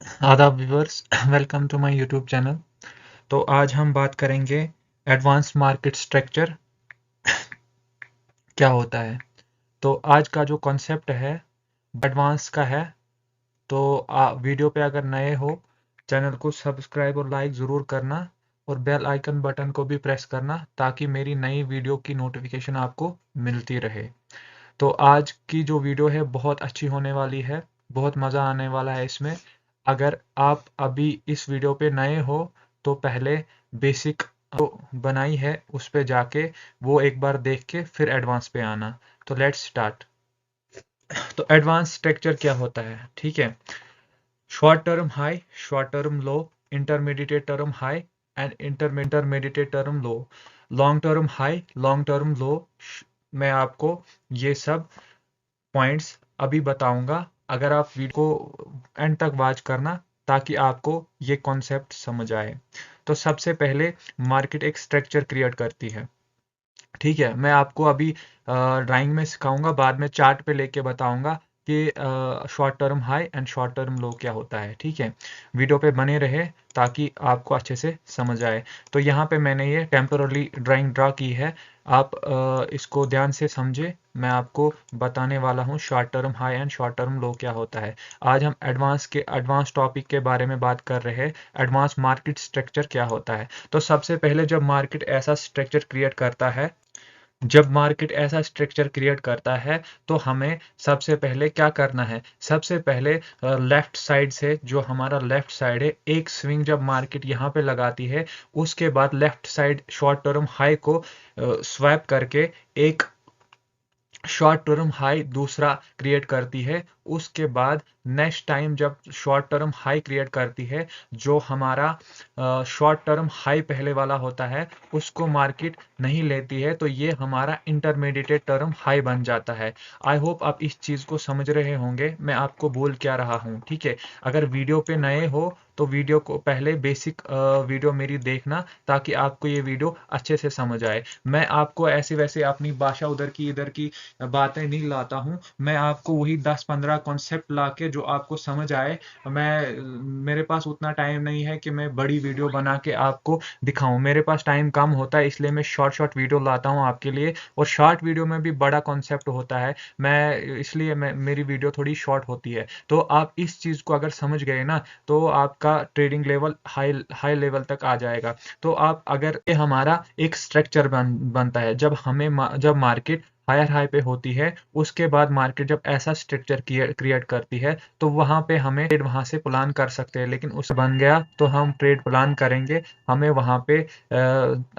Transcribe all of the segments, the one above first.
आदाब viewers, welcome to my YouTube channel. तो आज हम बात करेंगे एडवांस मार्केट स्ट्रक्चर क्या होता है। तो आज का जो कॉन्सेप्ट है एडवांस का है। तो वीडियो पे अगर नए हो, चैनल को सब्सक्राइब और लाइक ज़रूर करना और बेल आइकन बटन को भी प्रेस करना ताकि मेरी नई वीडियो की नोटिफिकेशन आपको मिलती रहे। तो आज की जो वीडियो है बहुत अच्छी होने वाली है, बहुत मज़ा आने वाला है इसमें। अगर आप अभी इस वीडियो पे नए हो तो पहले बेसिक जो बनाई है उस पे जाके वो एक बार देख के फिर एडवांस पे आना। तो लेट्स स्टार्ट। तो एडवांस स्ट्रक्चर क्या होता है, ठीक है। Short term high, short term low, intermediate term high and intermediate term low, long term high, long term लो। मैं आपको ये सब पॉइंट्स अभी बताऊंगा। अगर आप वीडियो को एंड तक वॉच करना ताकि आपको ये कॉन्सेप्ट समझ आए। तो सबसे पहले मार्केट एक स्ट्रक्चर क्रिएट करती है, ठीक है। मैं आपको अभी ड्राइंग में सिखाऊंगा, बाद में चार्ट पे लेके बताऊंगा कि short term high and short term लो क्या होता है, ठीक है। वीडियो पे बने रहे ताकि आपको अच्छे से समझ आए। तो यहाँ पे मैंने ये टेम्पररी ड्राइंग ड्रा की है। आप इसको ध्यान से समझे। मैं आपको बताने वाला हूँ short term high and short term लो क्या होता है। आज हम एडवांस टॉपिक के बारे में बात कर रहे हैं। एडवांस मार्केट स्ट्रक्चर क्या होता है। तो सबसे पहले जब मार्केट ऐसा स्ट्रक्चर क्रिएट करता है, जब मार्केट ऐसा स्ट्रक्चर क्रिएट करता है तो हमें सबसे पहले क्या करना है। सबसे पहले लेफ्ट साइड से, जो हमारा लेफ्ट साइड है, एक स्विंग जब मार्केट यहाँ पे लगाती है उसके बाद left side short term high को स्वैप करके एक शॉर्ट टर्म हाई दूसरा क्रिएट करती है। उसके बाद नेक्स्ट टाइम जब शॉर्ट टर्म हाई क्रिएट करती है, जो हमारा शॉर्ट टर्म हाई पहले वाला होता है उसको मार्केट नहीं लेती है, तो ये हमारा इंटरमीडिएट टर्म हाई बन जाता है। आई होप आप इस चीज को समझ रहे होंगे मैं आपको बोल क्या रहा हूँ, ठीक है। अगर वीडियो पे नए हो तो वीडियो को पहले बेसिक वीडियो मेरी देखना ताकि आपको ये वीडियो अच्छे से समझ आए। मैं आपको ऐसे वैसे अपनी भाषा उधर की इधर की बातें नहीं लाता हूँ। मैं आपको वही 10-15 कॉन्सेप्ट ला के जो आपको समझ आए। मेरे पास उतना टाइम नहीं है कि मैं बड़ी वीडियो बना के आपको दिखाऊं। मेरे पास टाइम कम होता है, इसलिए मैं शॉर्ट शॉर्ट वीडियो लाता हूं आपके लिए। और शॉर्ट वीडियो में भी बड़ा कॉन्सेप्ट होता है, मैं मेरी वीडियो थोड़ी शॉर्ट होती है। तो आप इस चीज़ को अगर समझ गए ना तो आपका trading level high high level तक आ जाएगा। तो आप अगर ये हमारा एक स्ट्रक्चर बनता है, जब मार्केट हायर हाई पे होती है, उसके बाद मार्केट जब ऐसा स्ट्रक्चर क्रिएट करती है तो वहां पे हमें ट्रेड वहां से प्लान कर सकते हैं। लेकिन उस बन गया तो हम ट्रेड प्लान करेंगे। हमें वहां पे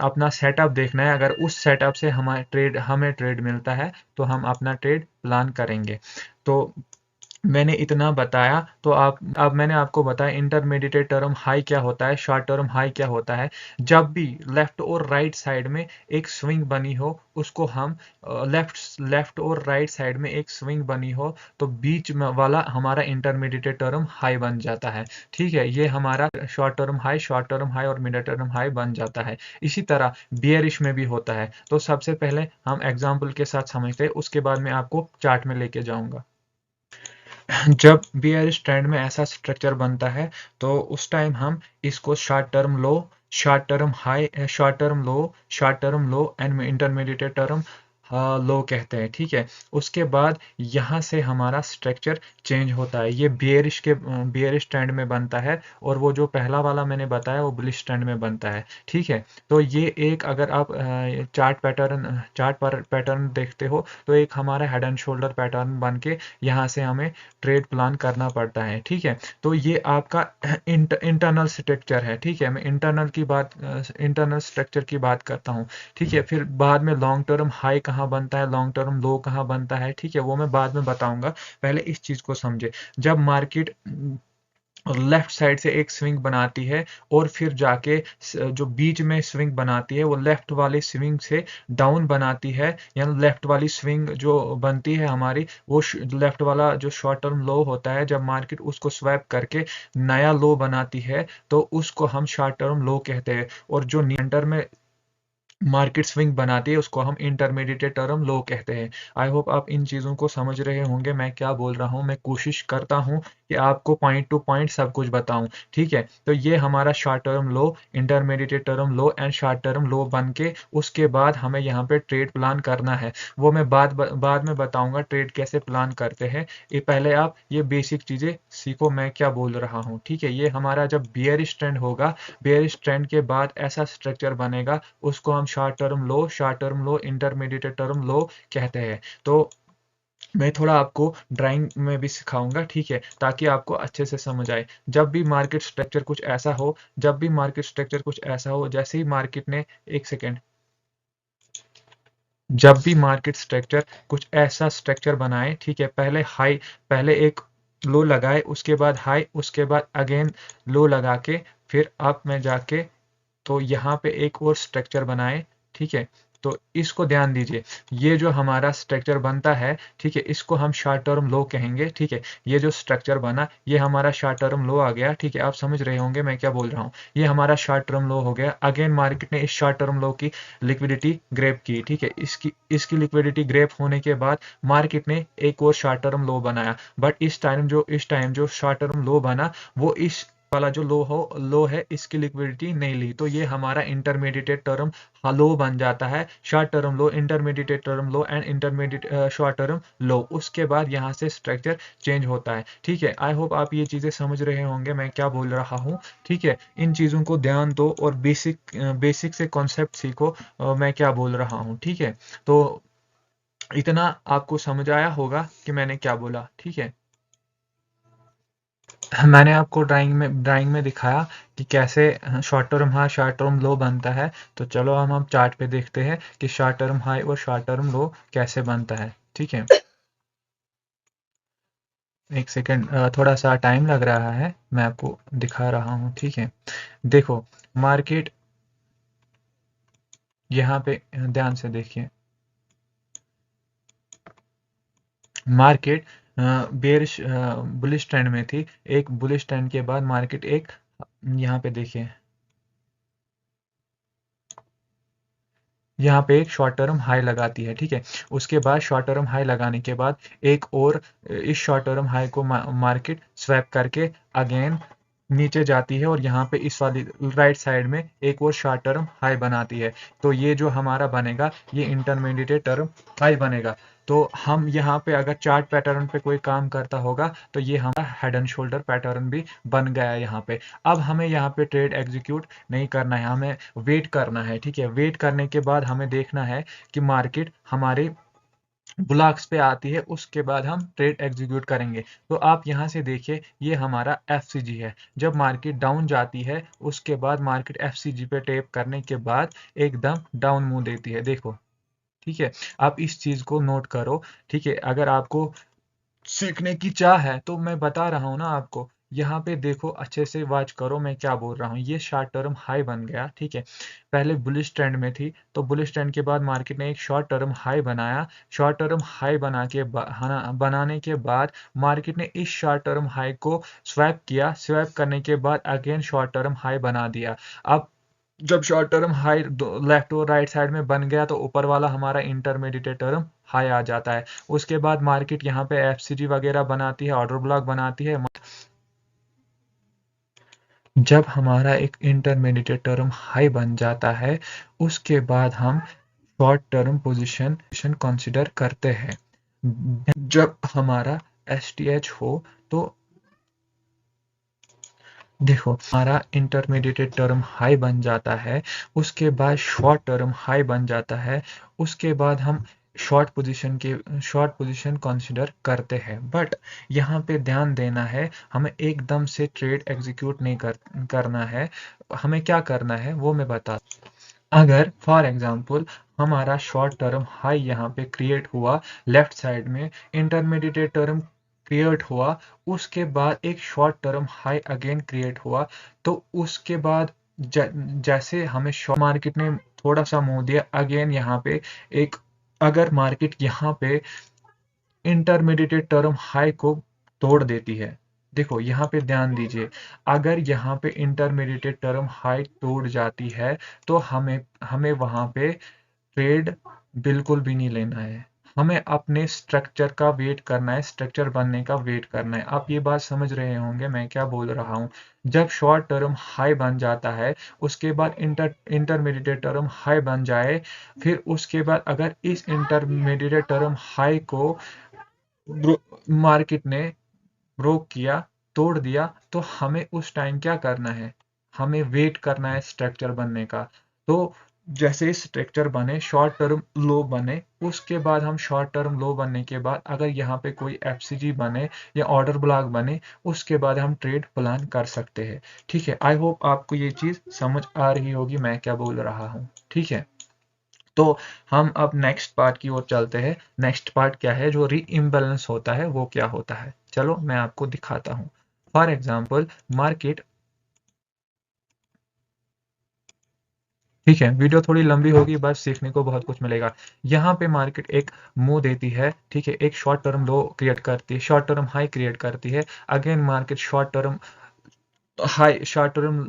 अपना सेटअप देखना है। अगर उस सेटअप से हमें ट्रेड मिलता है तो हम अपना ट्रेड प्लान करेंगे। तो मैंने इतना बताया तो आप अब मैंने आपको बताया इंटरमीडिएट टर्म हाई क्या होता है, शॉर्ट टर्म हाई क्या होता है। जब भी लेफ्ट और राइट साइड में एक स्विंग बनी हो उसको हम लेफ्ट और राइट साइड में एक स्विंग बनी हो तो बीच में वाला हमारा इंटरमीडिएट टर्म हाई बन जाता है, ठीक है। ये हमारा शॉर्ट टर्म हाई और मिड टर्म हाई बन जाता है। इसी तरह बियरिश में भी होता है। तो सबसे पहले हम एग्जाम्पल के साथ समझते हैं, उसके बाद मैं आपको चार्ट में लेके जाऊंगा। जब बियरिश ट्रेंड में ऐसा स्ट्रक्चर बनता है तो उस टाइम हम इसको short term low, short term high, short term low and intermediate term लो कहते हैं, ठीक है। उसके बाद यहाँ से हमारा स्ट्रक्चर चेंज होता है। ये बियरिश ट्रेंड में बनता है और वो जो पहला वाला मैंने बताया वो बुलिश ट्रेंड में बनता है, ठीक है। तो ये एक, अगर आप चार्ट पर पैटर्न देखते हो तो एक हमारा हेड एंड शोल्डर पैटर्न बन के यहाँ से हमें ट्रेड प्लान करना पड़ता है, ठीक है। तो ये आपका इंटरनल स्ट्रक्चर है, ठीक है। मैं इंटरनल स्ट्रक्चर की बात करता हूँ, ठीक है। फिर बाद में लॉन्ग टर्म हाई कहाँ बनता है, लॉन्ग टर्म लो कहाँ बनता है, ठीक है, वो मैं बाद में बताऊंगा। पहले इस चीज को समझे। जब मार्केट लेफ्ट साइड से एक स्विंग बनाती है और फिर जाके जो बीच में स्विंग बनाती है वो लेफ्ट वाले स्विंग से डाउन बनाती है, यानी लेफ्ट वाली स्विंग जो बनती है हमारी, वो लेफ्ट वाला जो शॉर्ट टर्म लो होता है, जब मार्केट उसको स्वैप करके नया लो बनाती है तो उसको हम शॉर्ट टर्म लो कहते हैं। और जो सेंटर में मार्केट स्विंग बनाती है, उसको हम इंटरमीडिएट टर्म लो कहते हैं। आई होप आप इन चीज़ों को समझ रहे होंगे मैं क्या बोल रहा हूँ। मैं कोशिश करता हूँ कि आपको पॉइंट टू पॉइंट सब कुछ बताऊँ, ठीक है? तो ये हमारा short term low, intermediate term low and short term लो बन के उसके बाद हमें यहाँ पे ट्रेड प्लान करना है। वो मैं बाद में बताऊँगा ट्रेड कैसे प्लान करते हैं। ये पहले आप ये बेसिक चीज़ें सीखो मैं क्या बोल रहा हूँ, ठीक है? ये हमारा जब बेयरिश ट्रेंड होगा, बेयरिश ट्रेंड के बाद ऐसा स्ट्रक्चर बनेगा, उसको हम शॉर्ट टर्म लो, इंटरमीडिएट टर्म लो कहते हैं। तो मैं थोड़ा आपको ड्राइंग में भी सिखाऊंगा, ठीक है, ताकि आपको अच्छे से समझ आए। जब भी मार्केट स्ट्रक्चर कुछ ऐसा हो, जैसे ही मार्केट ने एक सेकेंड जब भी मार्केट स्ट्रक्चर कुछ ऐसा स्ट्रक्चर बनाए, ठीक है, पहले एक लो लगाए, उसके बाद हाई, उसके बाद अगेन लो लगा के फिर अप में जाके तो यहाँ पे एक और स्ट्रक्चर बनाए, ठीक है। तो इसको ध्यान दीजिए, ये जो हमारा स्ट्रक्चर बनता है, ठीक है, इसको हम शॉर्ट टर्म लो कहेंगे, ठीक है। ये जो स्ट्रक्चर बना, ये हमारा शॉर्ट टर्म लो आ गया, ठीक है। आप समझ रहे होंगे मैं क्या बोल रहा हूँ। ये हमारा शॉर्ट टर्म लो हो गया। अगेन मार्केट ने इस शॉर्ट टर्म लो की लिक्विडिटी ग्रैब की, ठीक है। इसकी इसकी लिक्विडिटी ग्रैब होने के बाद मार्केट ने एक और शॉर्ट टर्म लो बनाया, बट इस टाइम जो शॉर्ट टर्म लो बना, वो इस वाला जो लो है, इसकी लिक्विडिटी नहीं ली, तो ये हमारा इंटरमीडिएट टर्म लो बन जाता है। Short term low, intermediate term low and intermediate short term लो। उसके बाद यहाँ से स्ट्रक्चर चेंज होता है, ठीक है। आई होप आप ये चीजें समझ रहे होंगे मैं क्या बोल रहा हूँ, ठीक है। इन चीजों को ध्यान दो और बेसिक से कॉन्सेप्ट सीखो, मैं क्या बोल रहा हूँ, ठीक है। तो इतना आपको समझ आया होगा कि मैंने क्या बोला, ठीक है। मैंने आपको ड्राइंग में दिखाया कि कैसे short term high short term लो बनता है। तो चलो हम चार्ट पे देखते हैं कि शॉर्ट टर्म हाई और शॉर्ट टर्म लो कैसे बनता है, ठीक है। एक सेकेंड, थोड़ा सा टाइम लग रहा है, मैं आपको दिखा रहा हूँ, ठीक है। देखो, मार्केट यहाँ पे ध्यान से देखिए। मार्केट बेरिश बुलिश ट्रेंड में थी। एक बुलिश ट्रेंड के बाद मार्केट एक यहाँ पे देखिए, यहाँ पे एक शॉर्ट टर्म हाई लगाती है, ठीक है। उसके बाद शॉर्ट टर्म हाई लगाने के बाद एक और इस शॉर्ट टर्म हाई को मार्केट स्वैप करके अगेन नीचे जाती है और यहाँ पे इस वाली राइट साइड में एक और शॉर्ट टर्म हाई बनाती है। तो ये जो हमारा बनेगा, ये इंटरमीडिएट टर्म हाई बनेगा। तो हम यहाँ पे अगर चार्ट पैटर्न पे कोई काम करता होगा तो ये हमारा हेड एंड शोल्डर पैटर्न भी बन गया है यहाँ पे। अब हमें यहाँ पे ट्रेड एग्जीक्यूट नहीं करना है, हमें वेट करना है, ठीक है। वेट करने के बाद हमें देखना है कि मार्केट हमारे ब्लॉक्स पे आती है, उसके बाद हम ट्रेड एग्जीक्यूट करेंगे। तो आप यहाँ से देखिए, ये हमारा एफसीजी है। जब मार्केट डाउन जाती है, उसके बाद मार्केट एफसीजी पे टैप करने के बाद एकदम डाउन मूव देती है, देखो, ठीक है। आप इस चीज को नोट करो, ठीक है। अगर आपको सीखने की चाह है तो मैं बता रहा हूँ ना आपको, यहाँ पे देखो, अच्छे से वॉच करो मैं क्या बोल रहा हूँ। ये शॉर्ट टर्म हाई बन गया, ठीक है। पहले बुलिश ट्रेंड में थी, तो बुलिश ट्रेंड के बाद मार्केट ने एक शॉर्ट टर्म हाई बनाया। शॉर्ट टर्म हाई बनाने के बाद मार्केट ने इस शॉर्ट टर्म हाई को स्वैप किया। स्वैप करने के बाद अगेन शॉर्ट टर्म हाई बना दिया। अब जब शॉर्ट टर्म हाई लेफ्ट और राइट साइड में बन गया, तो ऊपर वाला हमारा इंटरमीडिएट टर्म हाई आ जाता है। उसके बाद मार्केट यहाँ पे एफसीजी वगैरह बनाती है, ऑर्डर ब्लॉक बनाती है। जब हमारा एक इंटरमीडिएट टर्म हाई बन जाता है, उसके बाद हम शॉर्ट टर्म पोजीशन कंसीडर करते हैं। जब हमारा एसटीएच हो, तो देखो, हमारा इंटरमीडिएट टर्म हाई बन जाता है, उसके बाद शॉर्ट टर्म हाई बन जाता है, उसके बाद हम शॉर्ट पोजीशन कंसीडर करते हैं। बट यहाँ पे ध्यान देना है, हमें एकदम से ट्रेड एग्जीक्यूट नहीं करना है। हमें क्या करना है वो मैं बता, अगर फॉर एग्जांपल हमारा शॉर्ट टर्म हाई यहाँ पे क्रिएट हुआ, लेफ्ट साइड में इंटरमीडिएट टर्म क्रिएट हुआ, उसके बाद एक short term high again create हुआ, तो उसके बाद जैसे हमें शॉर्ट मार्केट ने थोड़ा सा मूव दिया अगेन यहाँ पे एक, अगर मार्केट यहाँ पे इंटरमीडिएट टर्म हाई को तोड़ देती है, देखो यहाँ पे ध्यान दीजिए, अगर यहाँ पे इंटरमीडिएट टर्म हाई टूट जाती है तो हमें हमें वहां पे ट्रेड बिल्कुल भी नहीं लेना है। हमें अपने स्ट्रक्चर का वेट करना है, स्ट्रक्चर बनने का वेट करना है। आप ये बात समझ रहे होंगे मैं क्या बोल रहा हूँ। जब शॉर्ट टर्म हाई बन जाता है, उसके बाद इंटरमीडिएट टर्म हाई बन जाए, फिर उसके बाद अगर इस इंटरमीडिएट टर्म हाई को मार्केट ने ब्रोक किया, तोड़ दिया, तो हमें उस टाइम क्या करना है, हमें वेट करना है स्ट्रक्चर बनने का। तो जैसे स्ट्रक्चर बने, शॉर्ट टर्म लो बने, उसके बाद हम शॉर्ट टर्म लो बनने के बाद अगर यहाँ पे कोई एफसीजी बने या ऑर्डर ब्लॉक बने, उसके बाद हम ट्रेड प्लान कर सकते हैं। ठीक है, आई होप आपको ये चीज समझ आ रही होगी मैं क्या बोल रहा हूँ। ठीक है, तो हम अब नेक्स्ट पार्ट की ओर चलते हैं। नेक्स्ट पार्ट क्या है, जो री इम्बैलेंस होता है वो क्या होता है, चलो मैं आपको दिखाता हूँ। फॉर एग्जाम्पल मार्केट, ठीक है वीडियो थोड़ी लंबी होगी, बस सीखने को बहुत कुछ मिलेगा। यहाँ पे मार्केट एक मुंह देती है, ठीक है, एक शॉर्ट टर्म लो क्रिएट करती है, शॉर्ट टर्म हाई क्रिएट करती है। Again market short term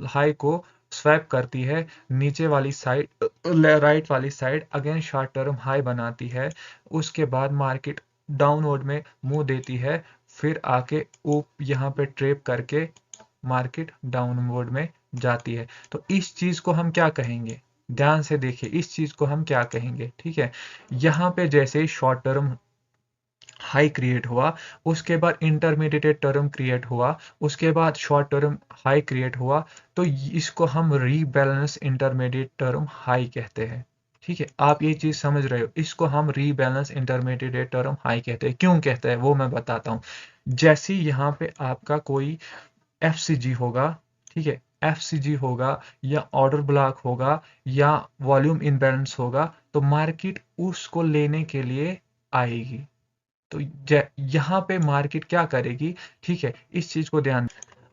high को स्वैप करती है, नीचे वाली साइड, राइट वाली side again short term high बनाती है। उसके बाद मार्केट डाउनवर्ड में मुंह देती है, फिर आके यहाँ पे ट्रेप करके मार्केट डाउनवर्ड में जाती है। तो इस चीज को हम क्या कहेंगे, ध्यान से देखिए इस चीज को हम क्या कहेंगे। ठीक है, यहाँ पे जैसे शॉर्ट टर्म हाई क्रिएट हुआ, उसके बाद इंटरमीडिएट टर्म क्रिएट हुआ, उसके बाद शॉर्ट टर्म हाई क्रिएट हुआ, तो इसको हम रीबैलेंस इंटरमीडिएट टर्म हाई कहते हैं। ठीक है, आप ये चीज समझ रहे हो, इसको हम रीबैलेंस इंटरमीडिएट टर्म हाई कहते हैं। क्यों कहते हैं वो मैं बताता हूँ। जैसे यहाँ पे आपका कोई एफसीजी होगा, ठीक है, एफसीजी होगा या ऑर्डर ब्लॉक होगा या वॉल्यूम इम्बैलेंस होगा, तो मार्केट उसको लेने के लिए आएगी। तो यहाँ पे मार्केट क्या करेगी, ठीक है, इस चीज को ध्यान,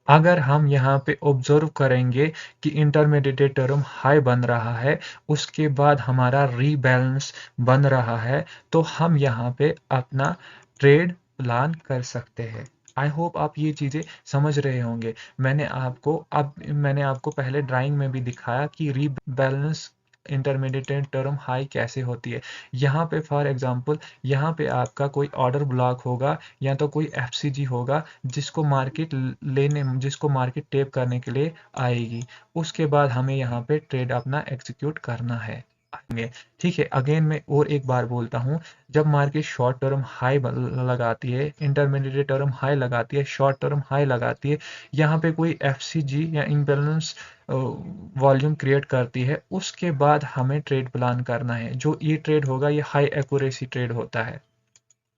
अगर हम यहाँ पे ऑब्जर्व करेंगे कि इंटरमीडिएट टर्म हाई बन रहा है, उसके बाद हमारा रीबैलेंस बन रहा है, तो हम यहाँ पे अपना ट्रेड प्लान कर सकते हैं। आई होप आप ये चीजें समझ रहे होंगे। मैंने आपको पहले ड्राइंग में भी दिखाया कि रीबैलेंस इंटरमीडिएट टर्म हाई कैसे होती है। यहाँ पे फॉर एग्जांपल, यहाँ पे आपका कोई ऑर्डर ब्लॉक होगा या तो कोई एफसीजी होगा, जिसको मार्केट टेप करने के लिए आएगी। उसके बाद हमें यहाँ पे ट्रेड अपना एग्जीक्यूट करना है आएंगे। ठीक है, अगेन मैं और एक बार बोलता हूँ, जब मार्केट शॉर्ट टर्म हाई लगाती है, इंटरमीडिएट टर्म हाई लगाती है, शॉर्ट टर्म हाई लगाती है, यहाँ पे कोई एफसीजी या इम्बैलेंस वॉल्यूम क्रिएट करती है, उसके बाद हमें ट्रेड प्लान करना है। जो ये ट्रेड होगा ये हाई एक्यूरेसी ट्रेड होता है।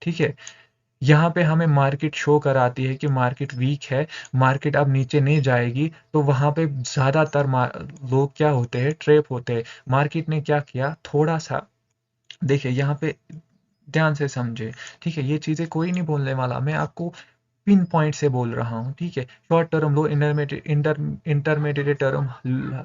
ठीक है, यहाँ पे हमें मार्केट शो कराती है कि मार्केट वीक है, मार्केट अब नीचे नहीं जाएगी, तो वहां पे ज्यादातर लोग क्या होते हैं, ट्रेप होते हैं। मार्केट ने क्या किया, थोड़ा सा देखिए यहाँ पे ध्यान से समझे। ठीक है, ये चीजें कोई नहीं बोलने वाला, मैं आपको पिन पॉइंट से बोल रहा हूँ। ठीक है, शॉर्ट टर्म लो, intermediate term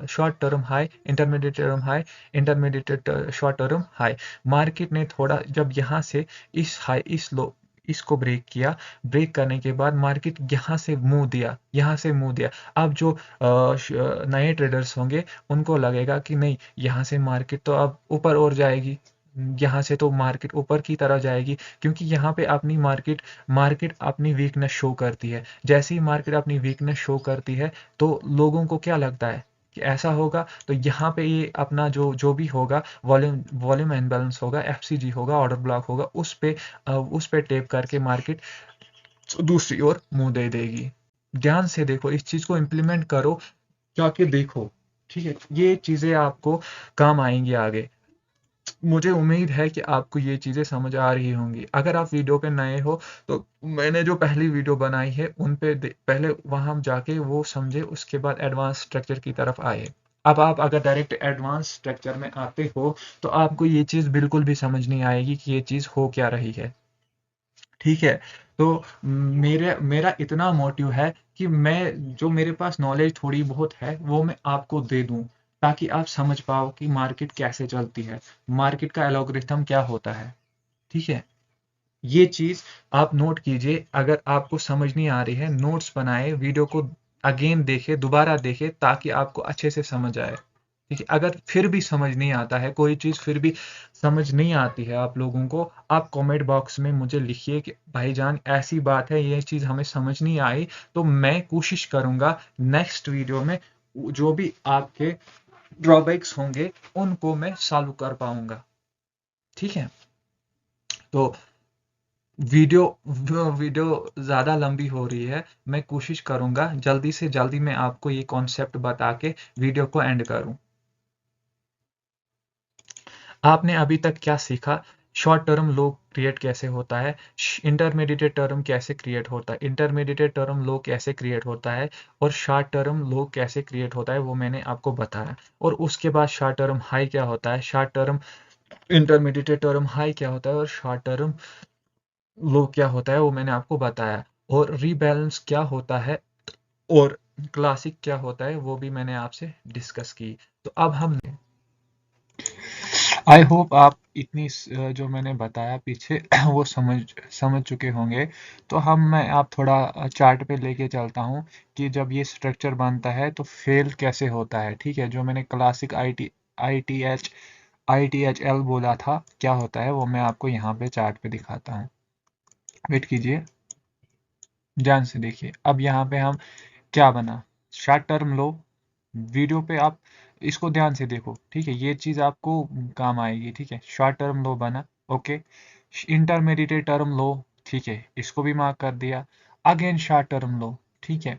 short term high, intermediate term high, intermediate short term high. Market ने थोड़ा जब यहाँ से इस हाई इस लो इसको ब्रेक किया, ब्रेक करने के बाद मार्केट यहाँ से मुंह दिया, यहाँ से मुंह दिया। अब जो नए ट्रेडर्स होंगे उनको लगेगा कि नहीं, यहाँ से मार्केट तो अब ऊपर और जाएगी, यहाँ से तो मार्केट ऊपर की तरह जाएगी, क्योंकि यहाँ पे अपनी मार्केट अपनी वीकनेस शो करती है। जैसे ही मार्केट अपनी वीकनेस शो करती है, तो लोगों को क्या लगता है कि ऐसा होगा, तो यहाँ पे ये अपना जो जो भी होगा, वॉल्यूम इम्बैलेंस होगा, एफसीजी होगा, ऑर्डर ब्लॉक होगा, उस पे टेप करके मार्केट दूसरी ओर मुंह दे देगी। ध्यान से देखो, इस चीज को इम्प्लीमेंट करो, जाके देखो। ठीक है, ये चीजें आपको काम आएंगी आगे। मुझे उम्मीद है कि आपको ये चीज़ें समझ आ रही होंगी। अगर आप वीडियो पे नए हो, तो मैंने जो पहली वीडियो बनाई है उन पे पहले वहां जाके वो समझे, उसके बाद एडवांस स्ट्रक्चर की तरफ आए। अब आप अगर डायरेक्ट एडवांस स्ट्रक्चर में आते हो, तो आपको ये चीज़ बिल्कुल भी समझ नहीं आएगी कि ये चीज़ हो क्या रही है। ठीक है, तो मेरा इतना मोटिव है कि मैं जो मेरे पास नॉलेज थोड़ी बहुत है वो मैं आपको दे दूं, ताकि आप समझ पाओ कि मार्केट कैसे चलती है, मार्केट का एल्गोरिथम क्या होता है। ठीक है, ये चीज़ आप नोट कीजिए। अगर आपको समझ नहीं आ रही है, नोट्स बनाए, वीडियो को अगेन देखें, दोबारा देखें, ताकि आपको अच्छे से समझ आए। ठीक है, अगर फिर भी समझ नहीं आता है, कोई चीज़ फिर भी समझ नहीं आती है आप लोगों को, आप कमेंट बॉक्स में मुझे लिखिए कि भाईजान ऐसी बात है, ये चीज़ हमें समझ नहीं आई। तो मैं कोशिश करूंगा नेक्स्ट वीडियो में जो भी आपके ड्रॉबैक्स होंगे उनको मैं सॉल्व कर पाऊंगा। ठीक है, तो वीडियो वीडियो ज़्यादा लंबी हो रही है। मैं कोशिश करूंगा जल्दी से जल्दी मैं आपको ये कॉन्सेप्ट बता के वीडियो को एंड करूं। आपने अभी तक क्या सीखा? शॉर्ट टर्म लो क्रिएट कैसे होता है, इंटरमीडिएट टर्म कैसे क्रिएट होता है, इंटरमीडिएट टर्म लो कैसे क्रिएट होता है, और शॉर्ट टर्म लो कैसे क्रिएट होता है वो मैंने आपको बताया। और उसके बाद शॉर्ट टर्म हाई क्या होता है, short term intermediate term high क्या होता है, और शॉर्ट टर्म लो क्या होता है वो मैंने आपको बताया। और रीबैलेंस क्या होता है और क्लासिक क्या होता है वो भी मैंने आपसे डिस्कस की। तो अब हम आई होप आप इतनी जो मैंने बताया पीछे वो समझ चुके होंगे। तो मैं आप थोड़ा चार्ट पे लेके चलता हूँ कि जब ये स्ट्रक्चर बनता है तो फेल कैसे होता है। ठीक है, जो मैंने classic I T H L बोला था क्या होता है वो मैं आपको यहाँ पे चार्ट पे दिखाता हूँ। वेट कीजिए, ध्यान से देखिए। अब यहाँ पे हम क्या बना, शॉर्ट टर्म लो। वीडियो पे आप इसको ध्यान से देखो, ठीक है, ये चीज आपको काम आएगी। ठीक है, शॉर्ट टर्म लो बना, ओके। इंटरमीडिएट टर्म लो, ठीक है, इसको भी मार्क कर दिया। अगेन शॉर्ट टर्म लो, ठीक है।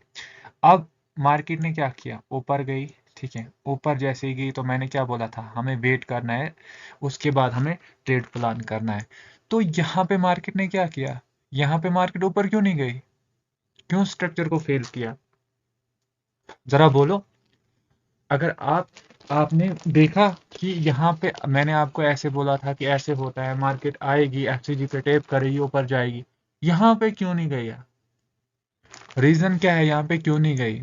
अब मार्केट ने क्या किया, ऊपर गई। ठीक है, ऊपर जैसे ही गई तो मैंने क्या बोला था, हमें वेट करना है, उसके बाद हमें ट्रेड प्लान करना है। तो यहाँ पे मार्केट ने क्या किया, यहाँ पे मार्केट ऊपर क्यों नहीं गई, क्यों स्ट्रक्चर को फेल किया, जरा बोलो। अगर आपने देखा कि यहाँ पे मैंने आपको ऐसे बोला था कि ऐसे होता है, मार्केट आएगी, एफसीजी पे टेप करेगी, ऊपर जाएगी, यहाँ पे क्यों नहीं गई? रीजन क्या है, यहाँ पे क्यों नहीं गई?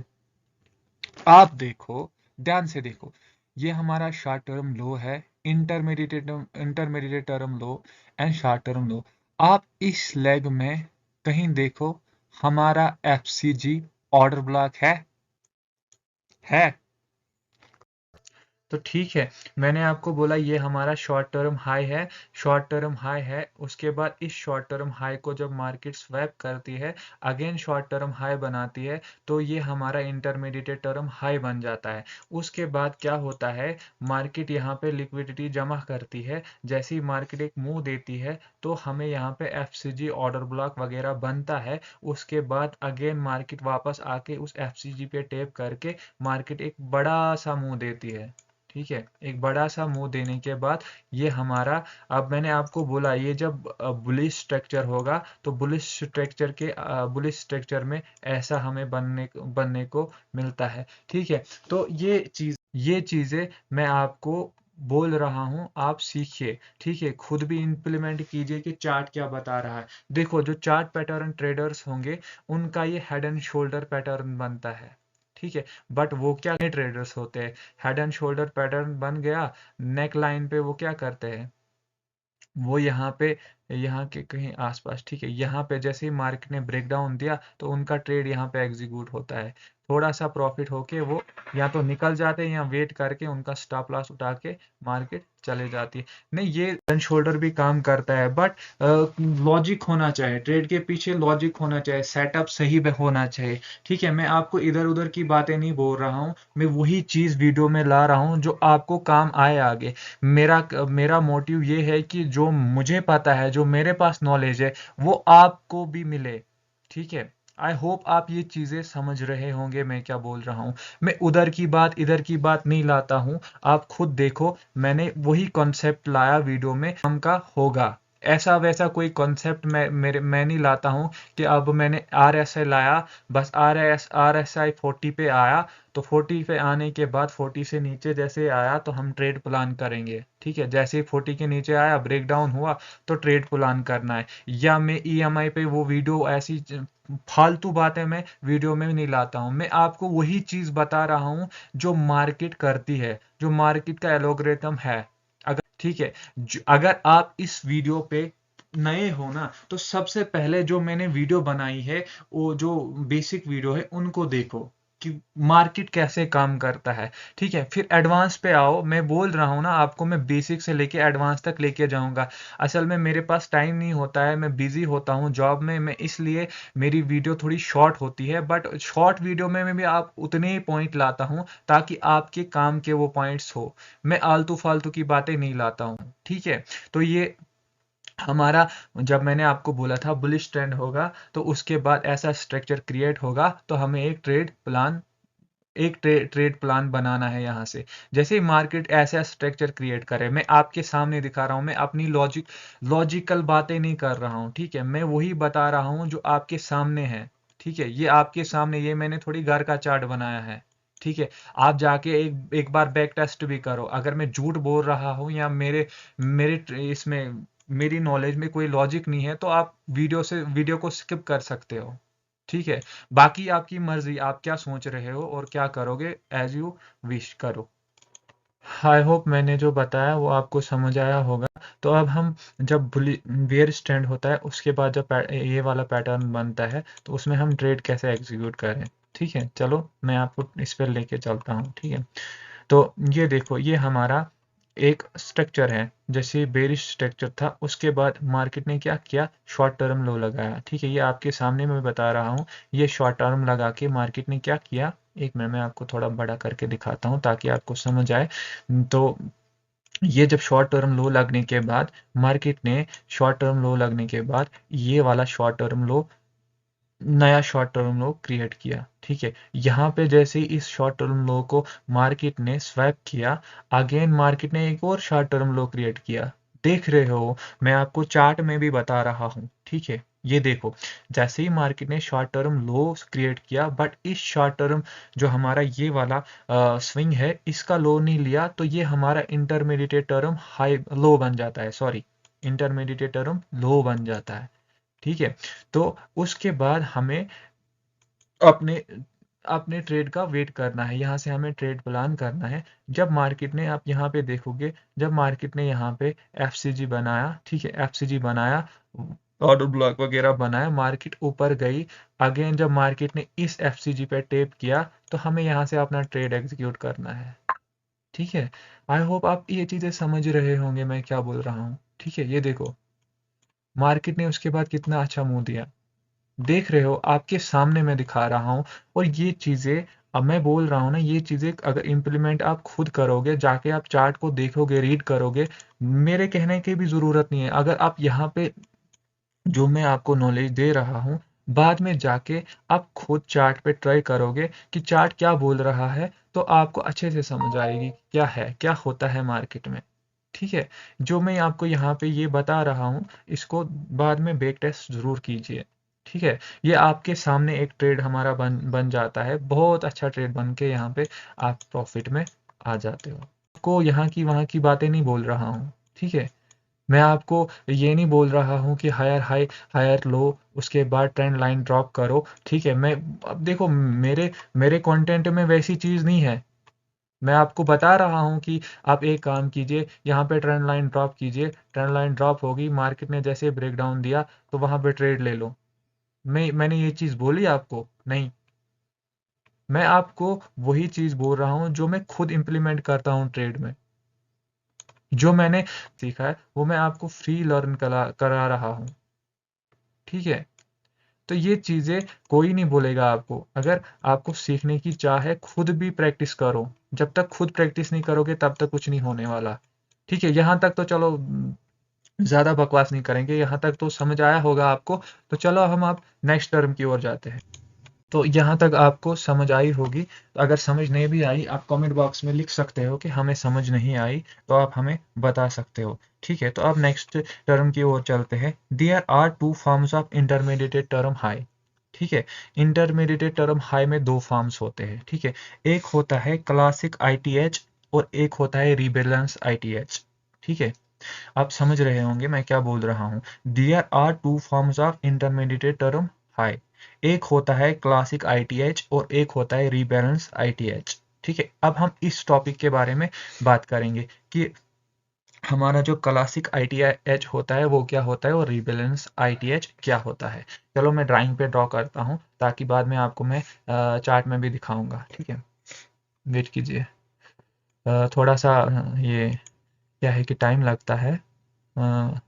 आप देखो, ध्यान से देखो, ये हमारा शॉर्ट टर्म लो है, intermediate term low and short term लो। आप इस लेग में कहीं देखो हमारा एफसीजी ऑर्डर ब्लॉक है। तो ठीक है, मैंने आपको बोला ये हमारा शॉर्ट टर्म हाई है, शॉर्ट टर्म हाई है। उसके बाद इस शॉर्ट टर्म हाई को जब मार्केट स्वैप करती है, अगेन शॉर्ट टर्म हाई बनाती है, तो ये हमारा इंटरमीडिएट टर्म हाई बन जाता है। उसके बाद क्या होता है, मार्केट यहाँ पे लिक्विडिटी जमा करती है। जैसे ही मार्केट एक मूव देती है तो हमें यहाँ पे एफसीजी ऑर्डर ब्लॉक वगैरह बनता है। उसके बाद अगेन मार्केट वापस आके उस एफसीजी पे टेप करके मार्केट एक बड़ा सा मूव देती है। ठीक है, एक बड़ा सा मुंह देने के बाद ये हमारा, अब मैंने आपको बोला ये जब बुलिश स्ट्रक्चर होगा तो बुलिश स्ट्रक्चर में ऐसा हमें बनने को मिलता है। ठीक है, तो ये चीजें मैं आपको बोल रहा हूं, आप सीखिए। ठीक है, खुद भी इंप्लीमेंट कीजिए कि चार्ट क्या बता रहा है। देखो, जो चार्ट पैटर्न ट्रेडर्स होंगे उनका ये हेड एंड शोल्डर पैटर्न बनता है। ठीक है, बट वो क्या ट्रेडर्स होते हैं, हेड एंड शोल्डर पैटर्न बन गया, नेक लाइन पे वो क्या करते हैं, वो यहाँ पे, यहाँ के कहीं आसपास, ठीक है, यहाँ पे जैसे ही मार्केट ने ब्रेक डाउन दिया तो उनका ट्रेड यहाँ पे एग्जीक्यूट होता है। थोड़ा सा प्रॉफिट होके वो या तो निकल जाते हैं या वेट करके उनका स्टॉप लॉस उठा के मार्केट चले जाती है। नहीं, ये हेड एंड शोल्डर भी काम करता है, बट लॉजिक होना चाहिए, ट्रेड के पीछे लॉजिक होना चाहिए, सेटअप सही में होना चाहिए। ठीक है, मैं आपको इधर उधर की बातें नहीं बोल रहा हूँ, मैं वही चीज वीडियो में ला रहा हूँ जो आपको काम आए आगे। मेरा मेरा मोटिव ये है कि जो मुझे पता है, जो मेरे पास नॉलेज है, वो आपको भी मिले। ठीक है, आई होप आप ये चीजें समझ रहे होंगे मैं क्या बोल रहा हूँ। मैं उधर की बात इधर की बात नहीं लाता हूँ, आप खुद देखो, मैंने वही कॉन्सेप्ट लाया वीडियो में, हमका होगा। ऐसा वैसा कोई कॉन्सेप्ट मैं नहीं लाता हूँ कि अब मैंने आर एस आई लाया, बस आर एस आई 40 पे आया, तो 40 पे आने के बाद 40 से नीचे जैसे आया तो हम ट्रेड प्लान करेंगे। ठीक है, जैसे ही 40 के नीचे आया, ब्रेक डाउन हुआ, तो ट्रेड प्लान करना है। या मैं ईएमआई पे वो वीडियो ऐसी फालतू बातें मैं वीडियो में नहीं लाता हूं, मैं आपको वही चीज बता रहा हूं जो मार्केट करती है, जो मार्केट का एलोग्रिथम है। अगर ठीक है, अगर आप इस वीडियो पे नए हो ना, तो सबसे पहले जो मैंने वीडियो बनाई है, वो जो बेसिक वीडियो है उनको देखो कि मार्केट कैसे काम करता है। ठीक है, फिर एडवांस पे आओ। मैं बोल रहा हूँ ना आपको, मैं बेसिक से लेके एडवांस तक लेके जाऊंगा। असल में मेरे पास टाइम नहीं होता है, मैं बिजी होता हूँ जॉब में, मैं इसलिए मेरी वीडियो थोड़ी शॉर्ट होती है। बट शॉर्ट वीडियो में मैं भी आप उतने ही पॉइंट लाता हूँ ताकि आपके काम के वो पॉइंट्स हो। मैं आलतू फालतू की बातें नहीं लाता हूँ। ठीक है, तो ये हमारा, जब मैंने आपको बोला था बुलिश ट्रेंड होगा, तो उसके बाद ऐसा स्ट्रक्चर क्रिएट होगा, तो हमें एक ट्रेड प्लान बनाना है यहाँ से। जैसे ही मार्केट ऐसा स्ट्रक्चर क्रिएट करे, मैं आपके सामने दिखा रहा हूँ, मैं अपनी लॉजिकल बातें नहीं कर रहा हूँ। ठीक है, मैं वही बता रहा हूँ जो आपके सामने है। ठीक है, ये आपके सामने, ये मैंने थोड़ी घर का चार्ट बनाया है। ठीक है, आप जाके एक एक बार बैक टेस्ट भी करो। अगर मैं झूठ बोल रहा हूँ या मेरे मेरे इसमें मेरी नॉलेज में कोई लॉजिक नहीं है, तो आप वीडियो को स्किप कर सकते हो। ठीक है, बाकी आपकी मर्जी, आप क्या सोच रहे हो और क्या करोगे, एज यू विश करो। आई होप मैंने जो बताया वो आपको समझ आया होगा। तो अब हम, जब वेयर स्टैंड होता है उसके बाद जब ये वाला पैटर्न बनता है, तो उसमें हम ट्रेड कैसे एग्जीक्यूट करें। ठीक है, चलो मैं आपको इस पर लेके चलता हूँ। ठीक है, तो ये देखो, ये हमारा एक स्ट्रक्चर है। जैसे बेरिश स्ट्रक्चर था, उसके बाद मार्केट ने क्या किया, शॉर्ट टर्म लो लगाया। ठीक है, ये आपके सामने मैं बता रहा हूँ। ये शॉर्ट टर्म लगा के मार्केट ने क्या किया, एक मिनट में आपको थोड़ा बड़ा करके दिखाता हूँ ताकि आपको समझ आए। तो ये जब शॉर्ट टर्म लो लगने के बाद, मार्केट ने शॉर्ट टर्म लो लगने के बाद ये वाला शॉर्ट टर्म लो, नया शॉर्ट टर्म लो क्रिएट किया। ठीक है, यहाँ पे जैसे ही इस शॉर्ट टर्म लो को मार्केट ने स्वैप किया, अगेन मार्केट ने एक और शॉर्ट टर्म लो क्रिएट किया। देख रहे हो, मैं आपको चार्ट में भी बता रहा हूँ। ठीक है, ये देखो, जैसे ही मार्केट ने शॉर्ट टर्म लो क्रिएट किया, बट इस शॉर्ट टर्म, जो हमारा ये वाला स्विंग है, इसका लो नहीं लिया, तो ये हमारा इंटरमीडिएट टर्म हाई लो बन जाता है। सॉरी, इंटरमीडिएट टर्म लो बन जाता है। ठीक है, तो उसके बाद हमें अपने अपने ट्रेड का वेट करना है। यहाँ से हमें ट्रेड प्लान करना है। जब मार्केट ने, आप यहाँ पे देखोगे, जब मार्केट ने यहाँ पे एफसीजी बनाया, ठीक है, एफसीजी बनाया, ऑर्डर ब्लॉक वगैरह बनाया, मार्केट ऊपर गई। अगेन जब मार्केट ने इस एफसीजी पे टेप किया, तो हमें यहाँ से अपना ट्रेड एग्जीक्यूट करना है। ठीक है, आई होप आप ये चीज़ें समझ रहे होंगे मैं क्या बोल रहा हूँ। ठीक है, ये देखो, मार्केट ने उसके बाद कितना अच्छा मुंह दिया। देख रहे हो, आपके सामने मैं दिखा रहा हूँ। और ये चीज़ें, अब मैं बोल रहा हूँ ना, ये चीज़ें अगर इम्प्लीमेंट आप खुद करोगे, जाके आप चार्ट को देखोगे, रीड करोगे, मेरे कहने की भी ज़रूरत नहीं है। अगर आप यहाँ पे जो मैं आपको नॉलेज दे रहा हूँ, बाद में जाके आप खुद चार्ट पे ट्राई करोगे कि चार्ट क्या बोल रहा है, तो आपको अच्छे से समझ आएगी क्या है, क्या होता है मार्केट में। ठीक है, जो मैं आपको यहाँ पे ये बता रहा हूँ, इसको बाद में बैक टेस्ट ज़रूर कीजिए। ठीक है, ये आपके सामने एक ट्रेड हमारा बन बन जाता है, बहुत अच्छा ट्रेड बन के यहाँ पे आप प्रॉफिट में आ जाते हो। आपको यहाँ की वहाँ की बातें नहीं बोल रहा हूँ। ठीक है, मैं आपको ये नहीं बोल रहा हूँ कि हायर हाई, हायर लो, उसके बाद ट्रेंड लाइन ड्रॉप करो। ठीक है, मैं, अब देखो, मेरे मेरे कंटेंट में वैसी चीज़ नहीं है। मैं आपको बता रहा हूँ कि आप एक काम कीजिए, यहाँ पे ट्रेंड लाइन ड्रॉप कीजिए, ट्रेंड लाइन ड्रॉप होगी, मार्केट ने जैसे ब्रेक डाउन दिया, तो वहाँ पे ट्रेड ले लो। मैंने ये चीज़ बोली आपको नहीं। मैं आपको वही चीज़ बोल रहा हूँ जो मैं खुद इम्प्लीमेंट करता हूँ ट्रेड में। जो मैंने सीखा है वो मैं आपको फ्री लर्न करा रहा हूँ। ठीक है, तो ये चीज़ें कोई नहीं बोलेगा आपको। अगर आपको सीखने की चाह है, खुद भी प्रैक्टिस करो। जब तक खुद प्रैक्टिस नहीं करोगे तब तक कुछ नहीं होने वाला। ठीक है, यहाँ तक तो चलो, ज़्यादा बकवास नहीं करेंगे, यहाँ तक तो समझ आया होगा आपको। तो चलो हम आप नेक्स्ट टर्म की ओर जाते हैं। तो यहाँ तक आपको समझ आई होगी। तो अगर समझ नहीं भी आई, आप कमेंट बॉक्स में लिख सकते हो कि हमें समझ नहीं आई, तो आप हमें बता सकते हो। ठीक है, तो अब नेक्स्ट टर्म की ओर चलते हैं। There are two forms of intermediate term high. ठीक है, इंटरमीडिएट टर्म हाई में दो फॉर्म्स होते हैं। ठीक है, एक होता है क्लासिक आईटीएच और एक होता है रीबैलेंस आईटीएच। ठीक है, आप समझ रहे होंगे मैं क्या बोल रहा हूँ। There are two forms of intermediate term high. एक होता है क्लासिक आईटीएच और एक होता है रीबैलेंस आईटीएच। ठीक है, अब हम इस टॉपिक के बारे में बात करेंगे कि हमारा जो क्लासिक ITH होता है वो क्या होता है और रीबैलेंस ITH क्या होता है। चलो मैं ड्राइंग पे ड्रॉ करता हूँ ताकि बाद में आपको मैं चार्ट में भी दिखाऊंगा। ठीक है, वेट कीजिए। थोड़ा सा ये क्या है कि टाइम लगता है। अ,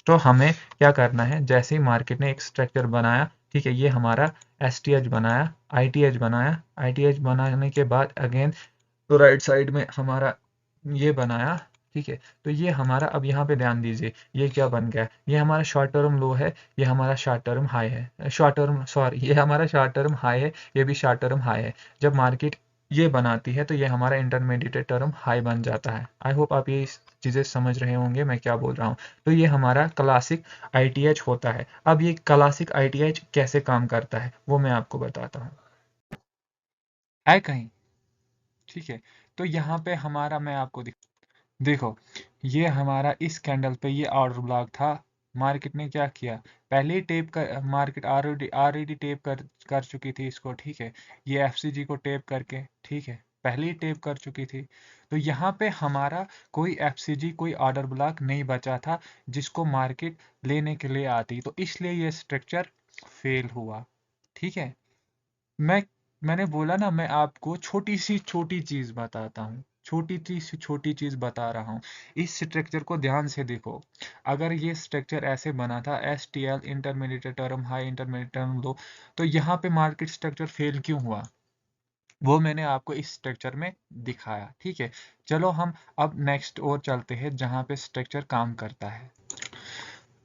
तो हमें क्या करना है, जैसे ही मार्केट ने एक स्ट्रक्चर बनाया, ठीक है, ये हमारा STH बनाया, ITH बनाया, ITH बनाने के बाद अगेन तो राइट साइड में हमारा ये बनाया। ठीक है, तो ये हमारा, अब यहाँ पे ध्यान दीजिए, ये क्या बन गया, ये हमारा शॉर्ट टर्म लो है, ये हमारा शॉर्ट टर्म हाई है, शॉर्ट टर्म सॉरी ये हमारा शॉर्ट टर्म हाई है, ये भी शॉर्ट टर्म हाई है। जब मार्केट ये बनाती है तो ये हमारा इंटरमीडिएट टर्म हाई बन जाता है। आई होप आप ये चीज़ें समझ रहे होंगे मैं क्या बोल रहा हूँ। तो ये हमारा क्लासिक ITH होता है। अब ये क्लासिक ITH कैसे काम करता है वो मैं आपको बताता हूँ, है कहीं। ठीक है, तो यहाँ पे हमारा मैं आपको देखो, ये हमारा इस कैंडल पे ये ऑर्डर ब्लॉक था। मार्केट ने क्या किया, पहले ही टेप कर, मार्केट ऑलरेडी टेप कर चुकी थी इसको। ठीक है, ये FCG को टेप करके, ठीक है, पहले ही टेप कर चुकी थी। तो यहाँ पे हमारा कोई FCG कोई ऑर्डर ब्लॉक नहीं बचा था जिसको मार्केट लेने के लिए आती, तो इसलिए ये स्ट्रक्चर फेल हुआ। ठीक है, मैं मैंने बोला ना, मैं आपको छोटी सी छोटी चीज बताता हूँ, छोटी चीज बता रहा हूँ। इस स्ट्रक्चर को ध्यान से देखो। अगर ये स्ट्रक्चर ऐसे बना था, STL intermediate term high, intermediate term लो, तो यहाँ पे मार्केट स्ट्रक्चर फेल क्यों हुआ, वो मैंने आपको इस स्ट्रक्चर में दिखाया। ठीक है, चलो हम अब नेक्स्ट और चलते हैं जहाँ पे स्ट्रक्चर काम करता है।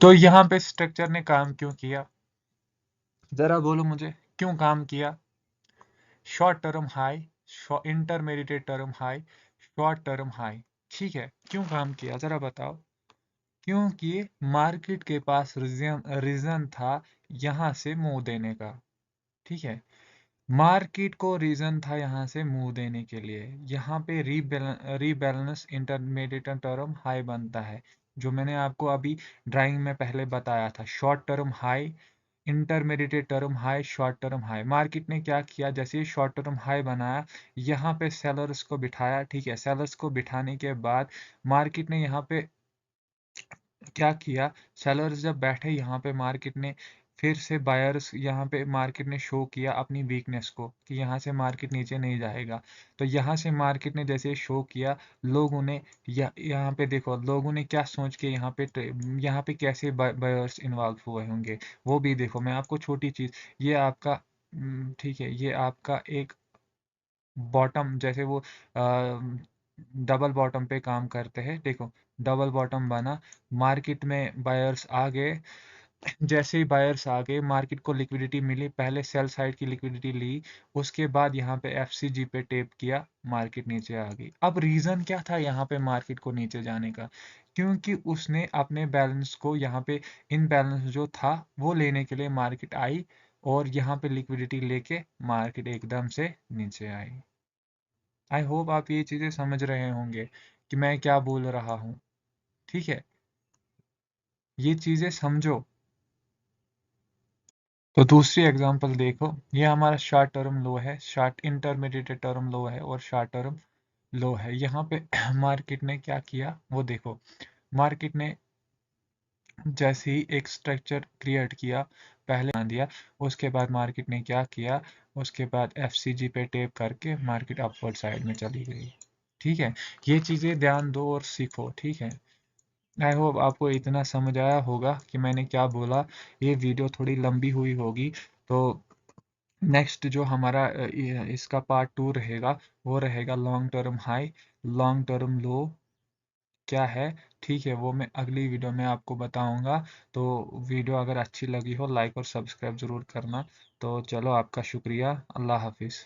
तो यहाँ पे स्ट्रक्चर ने काम क्यों किया, जरा बोलो मुझे, क्यों काम किया। Short term high, intermediate term high, short term high. ठीक है, क्यों काम किया जरा बताओ। क्योंकि मार्केट के पास रीजन था यहां से मुंह देने का। ठीक है, मार्केट को रीजन था यहां से मुंह देने के लिए। यहाँ पे रीबैलेंस इंटरमीडिएट टर्म हाई बनता है, जो मैंने आपको अभी ड्राइंग में पहले बताया था। Short term high, intermediate term high, short term high. Market ने क्या किया, जैसे ही शॉर्ट टर्म हाई बनाया, यहाँ पे सेलर्स को बिठाया। ठीक है, सेलर्स को बिठाने के बाद मार्केट ने यहाँ पे क्या किया, सेलर्स जब बैठे यहाँ पे, मार्केट ने फिर से बायर्स, यहाँ पे मार्केट ने शो किया अपनी वीकनेस को कि यहाँ से मार्केट नीचे नहीं जाएगा। तो यहाँ से मार्केट ने जैसे शो किया, लोगों ने यहाँ पे देखो, लोगों ने क्या सोच के यहाँ पे कैसे बायर्स इन्वॉल्व हुए होंगे, वो भी देखो। मैं आपको छोटी चीज, ये आपका ठीक है, ये आपका एक बॉटम, जैसे वो डबल बॉटम पे काम करते हैं, देखो डबल बॉटम बना, मार्केट में बायर्स आ गए। जैसे ही बायर्स आ गए, मार्केट को लिक्विडिटी मिली, पहले सेल साइड की लिक्विडिटी ली, उसके बाद यहाँ पे FCG पे टेप किया, मार्केट नीचे आ गई। अब रीजन क्या था यहाँ पे मार्केट को नीचे जाने का, क्योंकि उसने अपने बैलेंस को यहाँ पे, इन बैलेंस जो था वो लेने के लिए मार्केट आई, और यहाँ पे लिक्विडिटी लेके मार्केट एकदम से नीचे आई। आई होप आप ये चीजें समझ रहे होंगे कि मैं क्या बोल रहा हूँ। ठीक है, ये चीजें समझो। तो दूसरी एग्जांपल देखो, ये हमारा शॉर्ट टर्म लो है, शॉर्ट इंटरमीडिएट टर्म लो है, और शॉर्ट टर्म लो है। यहाँ पे मार्केट ने क्या किया वो देखो, मार्केट ने जैसे ही एक स्ट्रक्चर क्रिएट किया, पहले बना दिया, उसके बाद मार्केट ने क्या किया, उसके बाद FCG पे टेप करके मार्केट अपवर्ड साइड में चली गई। ठीक है, ये चीजें ध्यान दो और सीखो। ठीक है, आई होप आपको इतना समझ आया होगा कि मैंने क्या बोला। ये वीडियो थोड़ी लंबी हुई होगी, तो नेक्स्ट जो हमारा इसका पार्ट 2 रहेगा, वो रहेगा long term high, long term लो क्या है। ठीक है, वो मैं अगली वीडियो में आपको बताऊंगा। तो वीडियो अगर अच्छी लगी हो, लाइक और सब्सक्राइब जरूर करना। तो चलो, आपका शुक्रिया, अल्लाह हाफिज़।